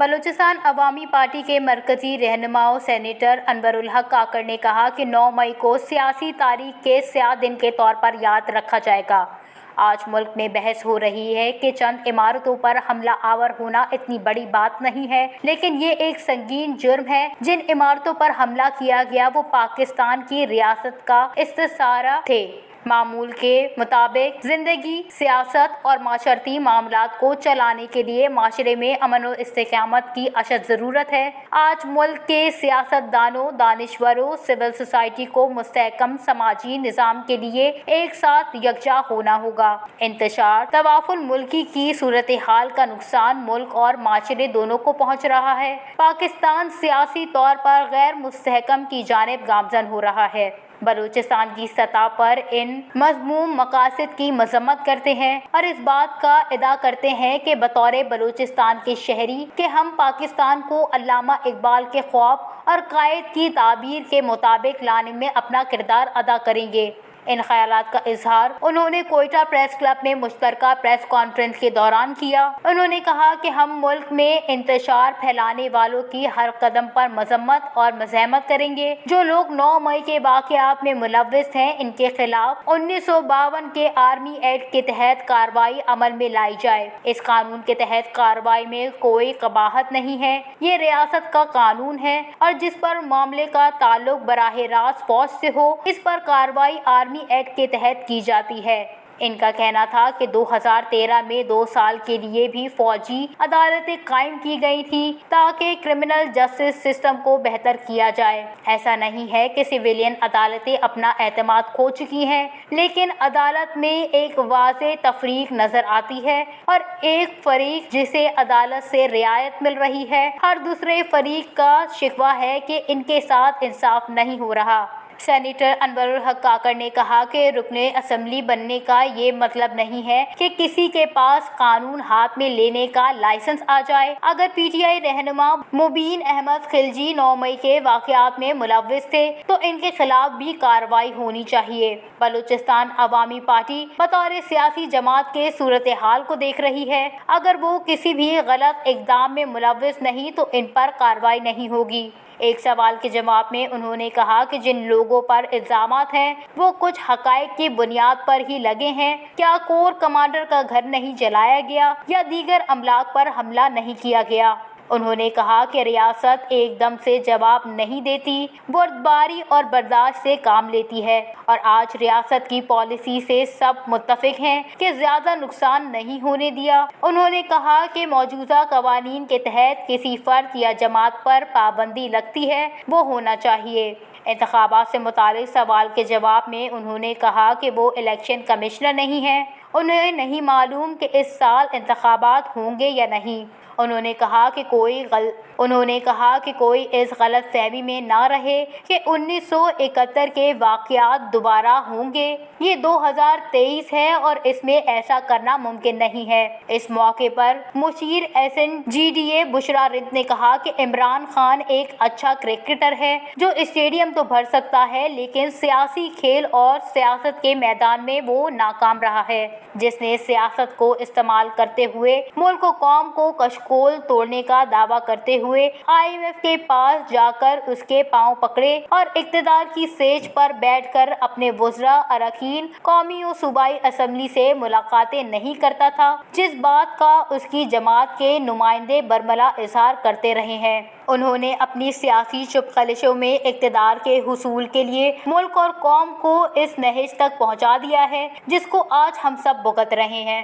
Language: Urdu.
بلوچستان عوامی پارٹی کے مرکزی رہنما سینیٹر انور الحق کاکڑ نے کہا کہ 9 مئی کو سیاسی تاریخ کے سیاہ دن کے طور پر یاد رکھا جائے گا۔ آج ملک میں بحث ہو رہی ہے کہ چند عمارتوں پر حملہ آور ہونا اتنی بڑی بات نہیں ہے، لیکن یہ ایک سنگین جرم ہے۔ جن عمارتوں پر حملہ کیا گیا وہ پاکستان کی ریاست کا استعارہ تھے۔ معمول کے مطابق زندگی، سیاست اور معاشرتی معاملات کو چلانے کے لیے معاشرے میں امن و استحکامات کی اشد ضرورت ہے۔ آج ملک کے سیاست دانوں، دانشوروں، سول سوسائٹی کو مستحکم سماجی نظام کے لیے ایک ساتھ یکجا ہونا ہوگا۔ انتشار توافل ملکی کی صورتحال کا نقصان ملک اور معاشرے دونوں کو پہنچ رہا ہے۔ پاکستان سیاسی طور پر غیر مستحکم کی جانب گامزن ہو رہا ہے۔ بلوچستان کی سطح پر ان مذموم مقاصد کی مذمت کرتے ہیں اور اس بات کا ادعا کرتے ہیں کہ بطور بلوچستان کے شہری کہ ہم پاکستان کو علامہ اقبال کے خواب اور قائد کی تعبیر کے مطابق لانے میں اپنا کردار ادا کریں گے۔ ان خیالات کا اظہار انہوں نے کوئٹہ پریس کلب میں مشترکہ پریس کانفرنس کے دوران کیا۔ انہوں نے کہا کہ ہم ملک میں انتشار پھیلانے والوں کی ہر قدم پر مذمت اور مزاحمت کریں گے۔ جو لوگ 9 مئی کے واقعات میں ملوث ہیں ان کے خلاف 1952 کے آرمی ایکٹ کے تحت کارروائی عمل میں لائی جائے۔ اس قانون کے تحت کارروائی میں کوئی قباحت نہیں ہے، یہ ریاست کا قانون ہے اور جس پر معاملے کا تعلق براہ راست فوج سے ہو اس پر کارروائی آرمی ایکٹ کے تحت کی جاتی ہے۔ ان کا کہنا تھا کہ 2013 میں 2 سال کے لیے بھی فوجی عدالتیں قائم کی گئی تھیں تاکہ کرمنل جسٹس سسٹم کو بہتر کیا جائے۔ ایسا نہیں ہے کہ سویلین عدالتیں اپنا اعتماد کھو چکی ہیں، لیکن عدالت میں ایک واضح تفریق نظر آتی ہے اور ایک فریق جسے عدالت سے رعایت مل رہی ہے، ہر دوسرے فریق کا شکوہ ہے کہ ان کے ساتھ انصاف نہیں ہو رہا۔ سینیٹر انور الحق کاکڑ نے کہا کہ رکن اسمبلی بننے کا یہ مطلب نہیں ہے کہ کسی کے پاس قانون ہاتھ میں لینے کا لائسنس آ جائے۔ اگر پی ٹی آئی رہنما مبین احمد خلجی 9 مئی کے واقعات میں ملوث تھے تو ان کے خلاف بھی کارروائی ہونی چاہیے۔ بلوچستان عوامی پارٹی بطور سیاسی جماعت کے صورتحال کو دیکھ رہی ہے۔ اگر وہ کسی بھی غلط اقدام میں ملوث نہیں تو ان پر کارروائی نہیں ہوگی۔ ایک سوال کے جواب میں انہوں نے کہا کہ جن لوگوں پر الزامات ہیں وہ کچھ حقائق کی بنیاد پر ہی لگے ہیں۔ کیا کور کمانڈر کا گھر نہیں جلایا گیا یا دیگر املاک پر حملہ نہیں کیا گیا؟ انہوں نے کہا کہ ریاست ایک دم سے جواب نہیں دیتی، بردباری اور برداشت سے کام لیتی ہے اور آج ریاست کی پالیسی سے سب متفق ہیں کہ زیادہ نقصان نہیں ہونے دیا۔ انہوں نے کہا کہ موجودہ قوانین کے تحت کسی فرد یا جماعت پر پابندی لگتی ہے وہ ہونا چاہیے۔ انتخابات سے متعلق سوال کے جواب میں انہوں نے کہا کہ وہ الیکشن کمشنر نہیں ہیں، انہیں نہیں معلوم کہ اس سال انتخابات ہوں گے یا نہیں۔ انہوں نے کہا کہ کوئی اس غلط فہمی میں نہ رہے کہ 1971 کے واقعات دوبارہ ہوں گے۔ یہ 2023 ہے اور اس میں ایسا کرنا ممکن نہیں ہے۔ اس موقع پر مشیر SNGDA بشرا رند نے کہا کہ عمران خان ایک اچھا کرکٹر ہے جو اسٹیڈیم تو بھر سکتا ہے لیکن سیاسی کھیل اور سیاست کے میدان میں وہ ناکام رہا ہے، جس نے سیاست کو استعمال کرتے ہوئے ملک و قوم کو کشکول توڑنے کا دعویٰ کرتے ہوئے IMF کے پاس جا کر اس کے پاؤں پکڑے اور اقتدار کی سیج پر بیٹھ کر اپنے وزراء، اراکین قومی و صوبائی اسمبلی سے ملاقاتیں نہیں کرتا تھا، جس بات کا اس کی جماعت کے نمائندے برملا اظہار کرتے رہے ہیں۔ انہوں نے اپنی سیاسی چپ خلشوں میں اقتدار کے حصول کے لیے ملک اور قوم کو اس نہج تک پہنچا دیا ہے جس کو آج ہم سب بھگت رہے ہیں۔